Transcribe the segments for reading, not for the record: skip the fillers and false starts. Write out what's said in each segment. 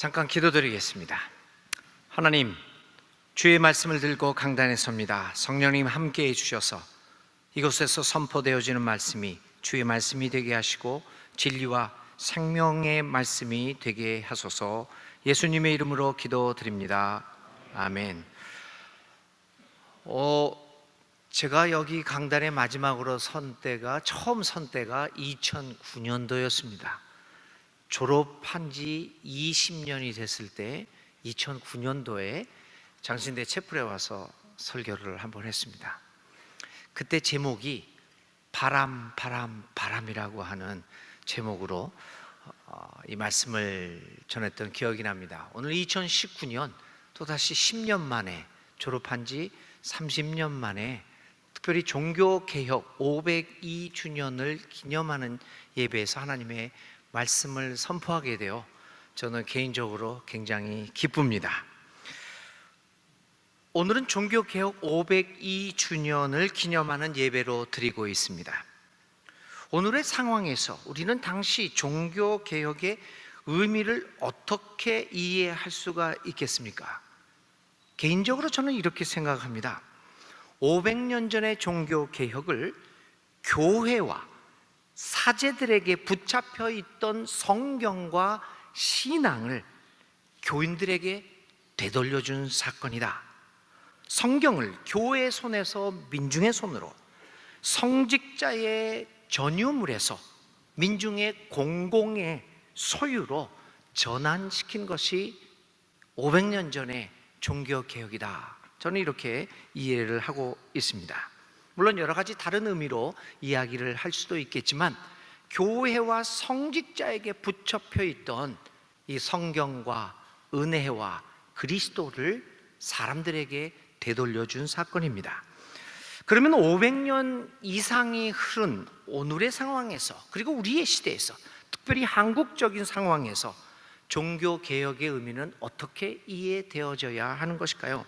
잠깐 기도드리겠습니다. 하나님, 주의 말씀을 들고 강단에 섭니다. 성령님 함께해 주셔서 이곳에서 선포되어지는 말씀이 주의 말씀이 되게 하시고 진리와 생명의 말씀이 되게 하소서. 예수님의 이름으로 기도드립니다. 아멘. 제가 여기 강단에 마지막으로 처음 선 때가 2009년도였습니다. 졸업한 지 20년이 됐을 때 2009년도에 장신대 채플에 와서 설교를 한번 했습니다. 그때 제목이 바람이라고 하는 제목으로 이 말씀을 전했던 기억이 납니다. 오늘 2019년 또다시 10년 만에, 졸업한 지 30년 만에 특별히 종교개혁 502주년을 기념하는 예배에서 하나님의 말씀을 선포하게 되어 저는 개인적으로 굉장히 기쁩니다. 오늘은 종교개혁 502주년을 기념하는 예배로 드리고 있습니다. 오늘의 상황에서 우리는 당시 종교개혁의 의미를 어떻게 이해할 수가 있겠습니까? 개인적으로 저는 이렇게 생각합니다. 500년 전의 종교개혁을 교회와 사제들에게 붙잡혀 있던 성경과 신앙을 교인들에게 되돌려준 사건이다. 성경을 교회의 손에서 민중의 손으로, 성직자의 전유물에서 민중의 공공의 소유로 전환시킨 것이 500년 전의 종교개혁이다. 저는 이렇게 이해를 하고 있습니다. 물론 여러 가지 다른 의미로 이야기를 할 수도 있겠지만 교회와 성직자에게 붙잡혀 있던 이 성경과 은혜와 그리스도를 사람들에게 되돌려준 사건입니다. 그러면 500년 이상이 흐른 오늘의 상황에서, 그리고 우리의 시대에서, 특별히 한국적인 상황에서 종교개혁의 의미는 어떻게 이해되어져야 하는 것일까요?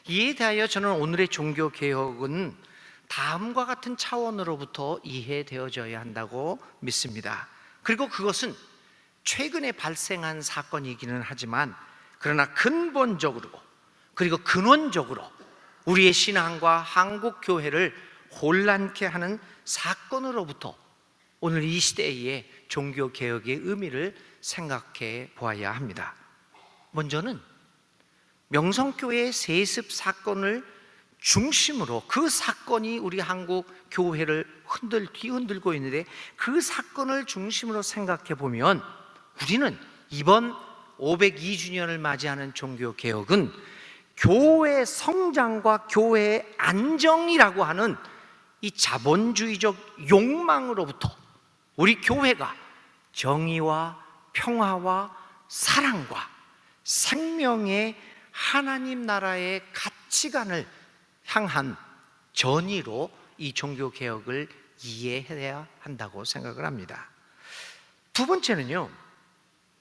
이에 대하여 저는 오늘의 종교개혁은 다음과 같은 차원으로부터 이해되어져야 한다고 믿습니다. 그리고 그것은 최근에 발생한 사건이기는 하지만 그러나 근본적으로 그리고 근원적으로 우리의 신앙과 한국 교회를 혼란케 하는 사건으로부터 오늘 이 시대의 종교개혁의 의미를 생각해 보아야 합니다. 먼저는 명성교회의 세습 사건을 중심으로, 그 사건이 우리 한국 교회를 뒤흔들고 있는데 그 사건을 중심으로 생각해 보면 우리는 이번 502주년을 맞이하는 종교개혁은 교회 성장과 교회의 안정이라고 하는 이 자본주의적 욕망으로부터 우리 교회가 정의와 평화와 사랑과 생명의 하나님 나라의 가치관을 향한 전의로 이 종교개혁을 이해해야 한다고 생각을 합니다. 두 번째는요,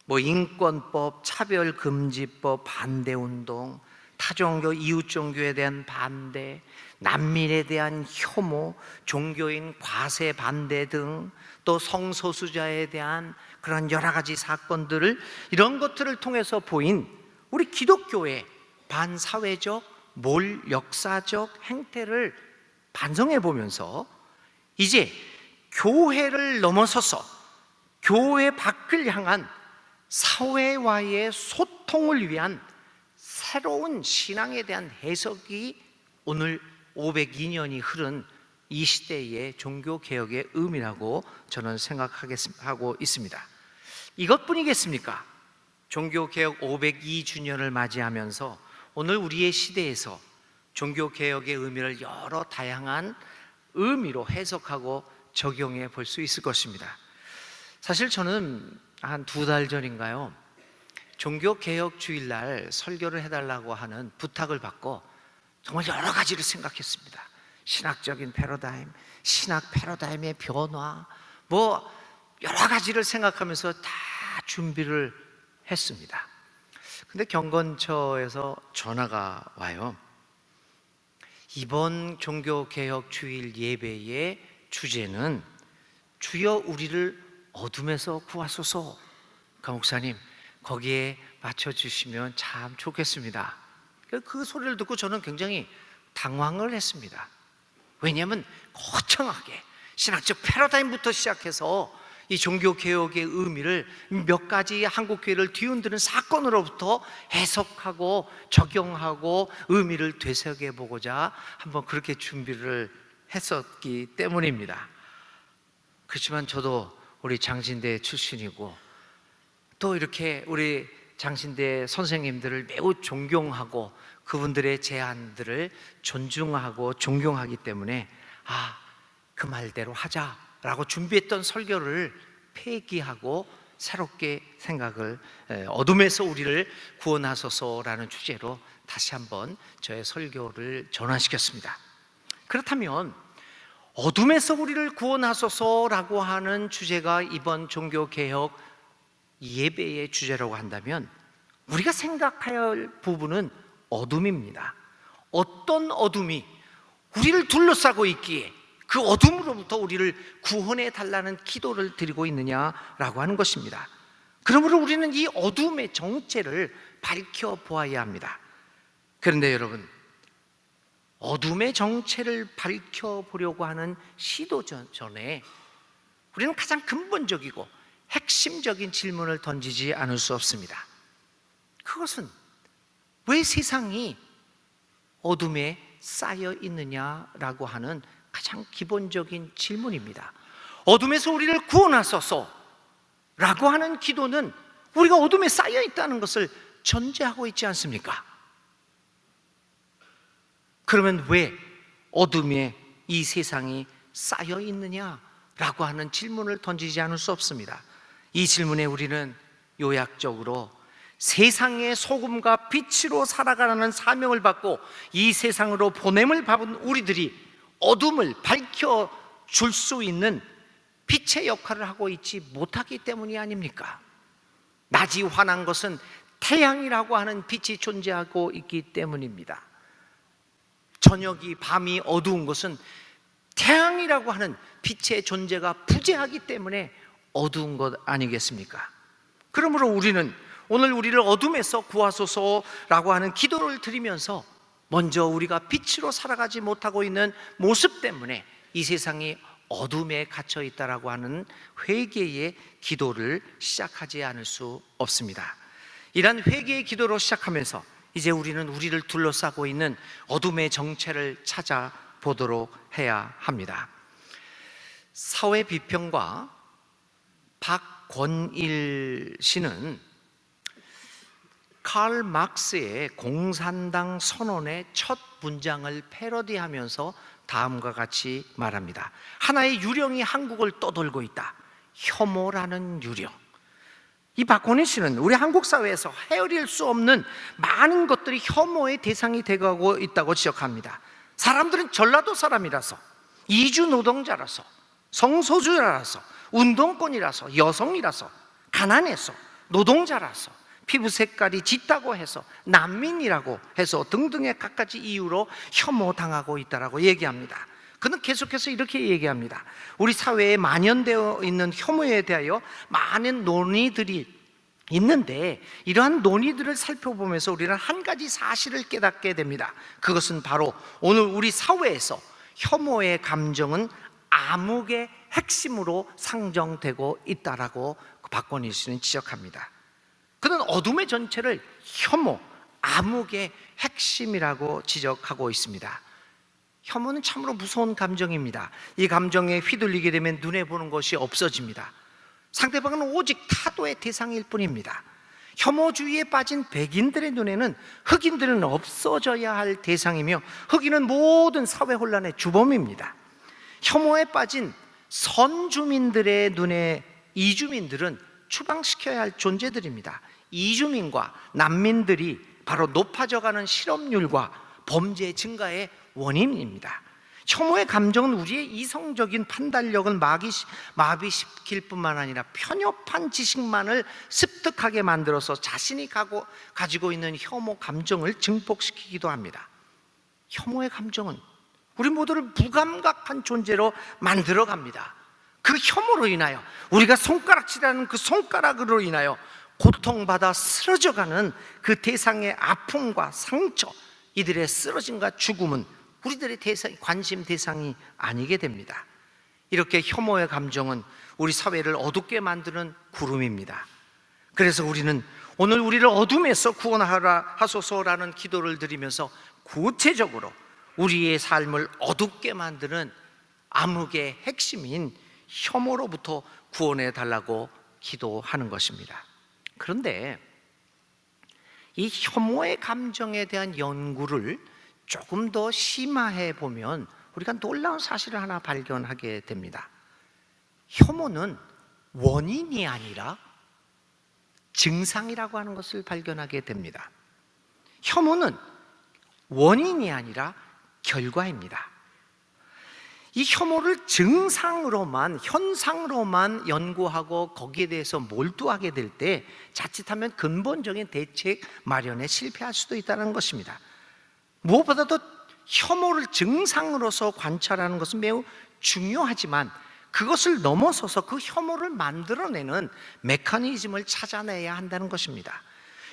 인권법, 차별금지법, 반대운동, 타종교, 이웃종교에 대한 반대, 난민에 대한 혐오, 종교인 과세 반대 등, 또 성소수자에 대한 그런 여러 가지 사건들을, 이런 것들을 통해서 보인 우리 기독교의 반사회적, 몰역사적 행태를 반성해 보면서 이제 교회를 넘어서서 교회 밖을 향한 사회와의 소통을 위한 새로운 신앙에 대한 해석이 오늘 502년이 흐른 이 시대의 종교개혁의 의미라고 저는 생각하고 있습니다. 이것뿐이겠습니까? 종교개혁 502주년을 맞이하면서 오늘 우리의 시대에서 종교개혁의 의미를 여러 다양한 의미로 해석하고 적용해 볼 수 있을 것입니다. 사실 저는 한 2달 전인가요, 종교개혁 주일날 설교를 해달라고 하는 부탁을 받고 정말 여러 가지를 생각했습니다. 신학적인 패러다임, 신학 패러다임의 변화, 여러 가지를 생각하면서 다 준비를 했습니다. 근데 경건처에서 전화가 와요. 이번 종교개혁 주일 예배의 주제는 주여 우리를 어둠에서 구하소서. 목사님, 거기에 맞춰주시면 참 좋겠습니다. 그 소리를 듣고 저는 굉장히 당황을 했습니다. 왜냐하면 거창하게 신학적 패러다임부터 시작해서 이 종교개혁의 의미를 몇 가지 한국교회를 뒤흔드는 사건으로부터 해석하고 적용하고 의미를 되새겨보고자 한번 그렇게 준비를 했었기 때문입니다. 그렇지만 저도 우리 장신대 출신이고 또 이렇게 우리 장신대 선생님들을 매우 존경하고 그분들의 제안들을 존중하고 존경하기 때문에 그 말대로 하자라고 준비했던 설교를 폐기하고 새롭게 생각을 어둠에서 우리를 구원하소서라는 주제로 다시 한번 저의 설교를 전환시켰습니다. 그렇다면 어둠에서 우리를 구원하소서라고 하는 주제가 이번 종교개혁 예배의 주제라고 한다면 우리가 생각해야 할 부분은 어둠입니다. 어떤 어둠이 우리를 둘러싸고 있기에 그 어둠으로부터 우리를 구원해 달라는 기도를 드리고 있느냐라고 하는 것입니다. 그러므로 우리는 이 어둠의 정체를 밝혀보아야 합니다. 그런데 여러분, 어둠의 정체를 밝혀보려고 하는 시도 전에 우리는 가장 근본적이고 핵심적인 질문을 던지지 않을 수 없습니다. 그것은 왜 세상이 어둠에 쌓여 있느냐라고 하는 가장 기본적인 질문입니다. 어둠에서 우리를 구원하소서 라고 하는 기도는 우리가 어둠에 쌓여 있다는 것을 전제하고 있지 않습니까? 그러면 왜 어둠에 이 세상이 쌓여 있느냐라고 하는 질문을 던지지 않을 수 없습니다. 이 질문에 우리는 요약적으로 세상의 소금과 빛으로 살아가라는 사명을 받고 이 세상으로 보냄을 받은 우리들이 어둠을 밝혀줄 수 있는 빛의 역할을 하고 있지 못하기 때문이 아닙니까? 낮이 환한 것은 태양이라고 하는 빛이 존재하고 있기 때문입니다. 저녁이 밤이 어두운 것은 태양이라고 하는 빛의 존재가 부재하기 때문에 어두운 것 아니겠습니까? 그러므로 우리는 오늘 우리를 어둠에서 구하소서라고 하는 기도를 드리면서 먼저 우리가 빛으로 살아가지 못하고 있는 모습 때문에 이 세상이 어둠에 갇혀 있다라고 하는 회개의 기도를 시작하지 않을 수 없습니다. 이러한 회개의 기도로 시작하면서 이제 우리는 우리를 둘러싸고 있는 어둠의 정체를 찾아보도록 해야 합니다. 사회 비평가 박권일 씨는 칼 막스의 공산당 선언의 첫 문장을 패러디하면서 다음과 같이 말합니다. 하나의 유령이 한국을 떠돌고 있다. 혐오라는 유령. 이 박권일 씨는 우리 한국 사회에서 헤아릴 수 없는 많은 것들이 혐오의 대상이 되고 있다고 지적합니다. 사람들은 전라도 사람이라서, 이주 노동자라서, 성소수자라서, 운동권이라서, 여성이라서, 가난해서, 노동자라서, 피부 색깔이 짙다고 해서, 난민이라고 해서 등등의 갖가지 이유로 혐오당하고 있다고 얘기합니다. 그는 계속해서 이렇게 얘기합니다. 우리 사회에 만연되어 있는 혐오에 대하여 많은 논의들이 있는데 이러한 논의들을 살펴보면서 우리는 한 가지 사실을 깨닫게 됩니다. 그것은 바로 오늘 우리 사회에서 혐오의 감정은 암흑의 핵심으로 상정되고 있다라고 박권일 씨는 지적합니다. 그는 어둠의 전체를 혐오, 암흑의 핵심이라고 지적하고 있습니다. 혐오는 참으로 무서운 감정입니다. 이 감정에 휘둘리게 되면 눈에 보는 것이 없어집니다. 상대방은 오직 타도의 대상일 뿐입니다. 혐오주의에 빠진 백인들의 눈에는 흑인들은 없어져야 할 대상이며 흑인은 모든 사회 혼란의 주범입니다. 혐오에 빠진 선주민들의 눈에 이주민들은 추방시켜야 할 존재들입니다. 이주민과 난민들이 바로 높아져가는 실업률과 범죄 증가의 원인입니다. 혐오의 감정은 우리의 이성적인 판단력을 마비시킬 뿐만 아니라 편협한 지식만을 습득하게 만들어서 자신이 가지고 있는 혐오 감정을 증폭시키기도 합니다. 혐오의 감정은 우리 모두를 무감각한 존재로 만들어갑니다. 그 혐오로 인하여 우리가 손가락질하는 그 손가락으로 인하여 고통받아 쓰러져가는 그 대상의 아픔과 상처, 이들의 쓰러짐과 죽음은 우리들의 관심 대상이 아니게 됩니다. 이렇게 혐오의 감정은 우리 사회를 어둡게 만드는 구름입니다. 그래서 우리는 오늘 우리를 어둠에서 구원하라 하소서라는 기도를 드리면서 구체적으로 우리의 삶을 어둡게 만드는 암흑의 핵심인 혐오로부터 구원해 달라고 기도하는 것입니다. 그런데 이 혐오의 감정에 대한 연구를 조금 더 심화해 보면 우리가 놀라운 사실을 하나 발견하게 됩니다. 혐오는 원인이 아니라 증상이라고 하는 것을 발견하게 됩니다. 혐오는 원인이 아니라 결과입니다. 이 혐오를 증상으로만, 현상으로만 연구하고 거기에 대해서 몰두하게 될 때 자칫하면 근본적인 대책 마련에 실패할 수도 있다는 것입니다. 무엇보다도 혐오를 증상으로서 관찰하는 것은 매우 중요하지만 그것을 넘어서서 그 혐오를 만들어내는 메커니즘을 찾아내야 한다는 것입니다.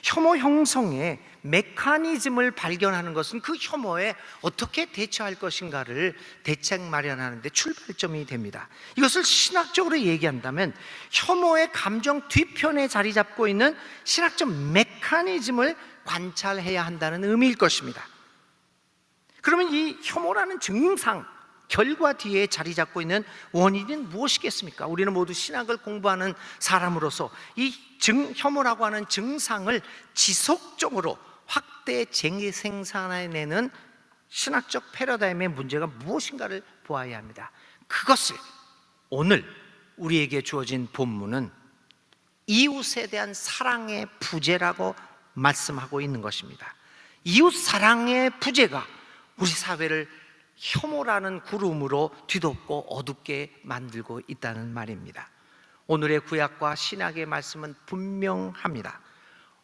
혐오 형성의 메커니즘을 발견하는 것은 그 혐오에 어떻게 대처할 것인가를 대책 마련하는 데 출발점이 됩니다. 이것을 신학적으로 얘기한다면 혐오의 감정 뒤편에 자리 잡고 있는 신학적 메커니즘을 관찰해야 한다는 의미일 것입니다. 그러면 이 혐오라는 증상, 결과 뒤에 자리 잡고 있는 원인은 무엇이겠습니까? 우리는 모두 신학을 공부하는 사람으로서 이 혐오라고 하는 증상을 지속적으로 확대 재생산해내는 신학적 패러다임의 문제가 무엇인가를 보아야 합니다. 그것을 오늘 우리에게 주어진 본문은 이웃에 대한 사랑의 부재라고 말씀하고 있는 것입니다. 이웃 사랑의 부재가 우리 사회를 혐오라는 구름으로 뒤덮고 어둡게 만들고 있다는 말입니다. 오늘의 구약과 신약의 말씀은 분명합니다.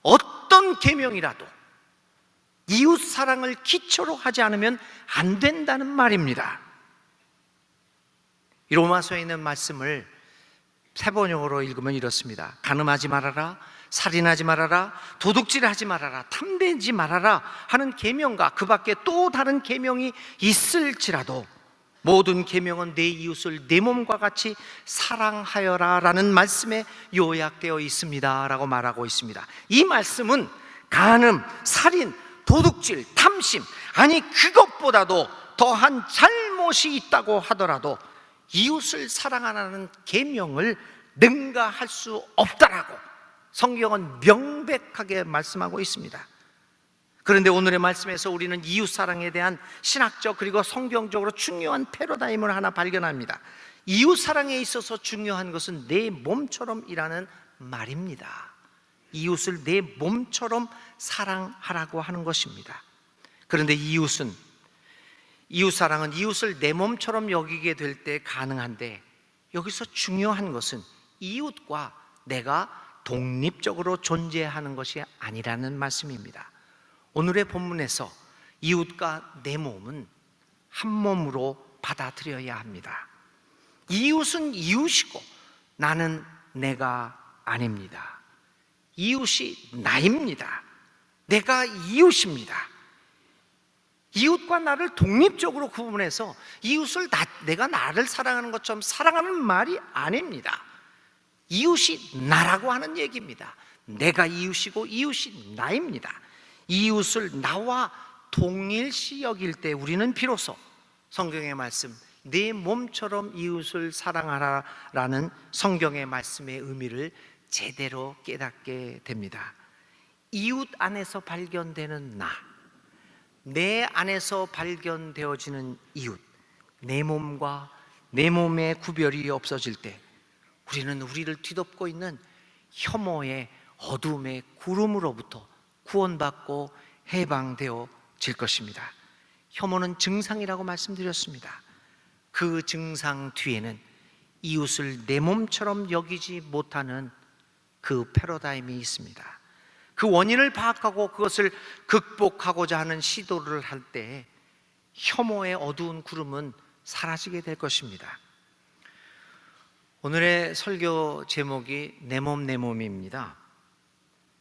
어떤 계명이라도 이웃 사랑을 기초로 하지 않으면 안 된다는 말입니다. 이 로마서에 있는 말씀을 세 번역으로 읽으면 이렇습니다. 간음하지 말아라, 살인하지 말아라, 도둑질하지 말아라, 탐내지 말아라 하는 계명과 그 밖에 또 다른 계명이 있을지라도 모든 계명은 내 이웃을 내 몸과 같이 사랑하여라 라는 말씀에 요약되어 있습니다 라고 말하고 있습니다. 이 말씀은 간음, 살인, 도둑질, 탐심, 아니 그것보다도 더한 잘못이 있다고 하더라도 이웃을 사랑하라는 계명을 능가할 수 없다라고 성경은 명백하게 말씀하고 있습니다. 그런데 오늘의 말씀에서 우리는 이웃 사랑에 대한 신학적 그리고 성경적으로 중요한 패러다임을 하나 발견합니다. 이웃 사랑에 있어서 중요한 것은 내 몸처럼이라는 말입니다. 이웃을 내 몸처럼 사랑하라고 하는 것입니다. 그런데 이웃 사랑은 이웃을 내 몸처럼 여기게 될 때 가능한데 여기서 중요한 것은 이웃과 내가 독립적으로 존재하는 것이 아니라는 말씀입니다. 오늘의 본문에서 이웃과 내 몸은 한 몸으로 받아들여야 합니다. 이웃은 이웃이고 나는 내가 아닙니다. 이웃이 나입니다. 내가 이웃입니다. 이웃과 나를 독립적으로 구분해서 이웃을 내가 나를 사랑하는 것처럼 사랑하는 말이 아닙니다. 이웃이 나라고 하는 얘기입니다. 내가 이웃이고 이웃이 나입니다. 이웃을 나와 동일시 여길 때 우리는 비로소 성경의 말씀 내 몸처럼 이웃을 사랑하라라는 성경의 말씀의 의미를 제대로 깨닫게 됩니다. 이웃 안에서 발견되는 내 안에서 발견되어지는 이웃, 내 몸과 내 몸의 구별이 없어질 때 우리는 우리를 뒤덮고 있는 혐오의 어둠의 구름으로부터 구원받고 해방되어질 것입니다. 혐오는 증상이라고 말씀드렸습니다. 그 증상 뒤에는 이웃을 내 몸처럼 여기지 못하는 그 패러다임이 있습니다. 그 원인을 파악하고 그것을 극복하고자 하는 시도를 할 때 혐오의 어두운 구름은 사라지게 될 것입니다. 오늘의 설교 제목이 내 몸 내 몸입니다.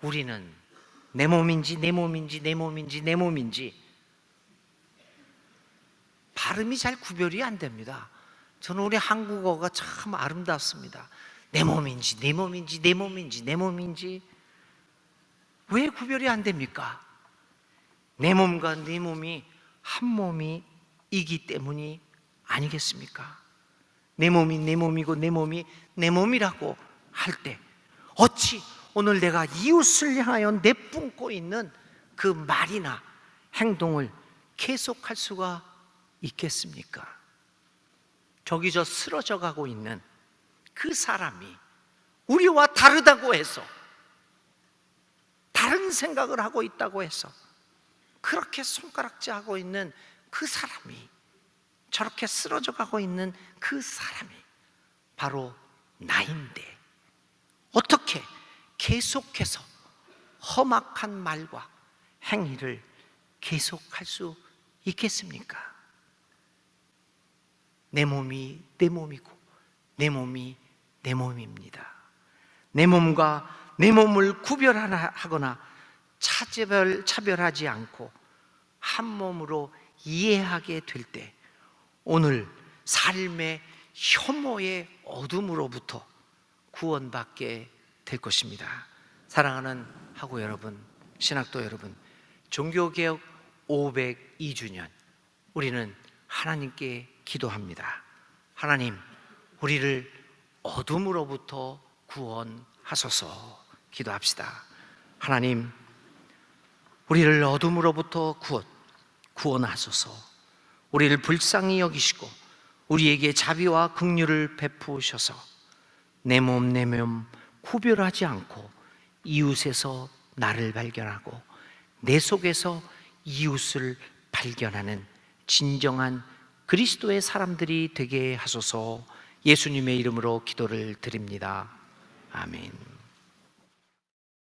우리는 내 몸인지 내 몸인지 내 몸인지 내 몸인지 발음이 잘 구별이 안 됩니다. 저는 우리 한국어가 참 아름답습니다. 내 몸인지 내 몸인지 내 몸인지 내 몸인지 왜 구별이 안 됩니까? 내 몸과 내 몸이 한 몸이기 때문이 아니겠습니까? 내 몸이 내 몸이고 내 몸이 내 몸이라고 할 때 어찌 오늘 내가 이웃을 향하여 내뿜고 있는 그 말이나 행동을 계속할 수가 있겠습니까? 저기 저 쓰러져 가고 있는 그 사람이 우리와 다르다고 해서, 다른 생각을 하고 있다고 해서 그렇게 손가락질하고 있는 그 사람이, 저렇게 쓰러져 가고 있는 그 사람이 바로 나인데 어떻게 계속해서 험악한 말과 행위를 계속할 수 있겠습니까? 내 몸이 내 몸이고 내 몸이 내 몸입니다. 내 몸과 내 몸을 구별하거나 차별하지 않고 한 몸으로 이해하게 될 때 오늘 삶의 혐오의 어둠으로부터 구원받게 될 것입니다. 사랑하는 하고 여러분, 신학도 여러분, 종교개혁 502주년 우리는 하나님께 기도합니다. 하나님, 우리를 어둠으로부터 구원하소서. 기도합시다. 하나님, 우리를 어둠으로부터 구원하소서. 우리를 불쌍히 여기시고 우리에게 자비와 긍휼을 베푸셔서 내 몸 내 몸 구별하지 않고 이웃에서 나를 발견하고 내 속에서 이웃을 발견하는 진정한 그리스도의 사람들이 되게 하소서. 예수님의 이름으로 기도를 드립니다. 아멘.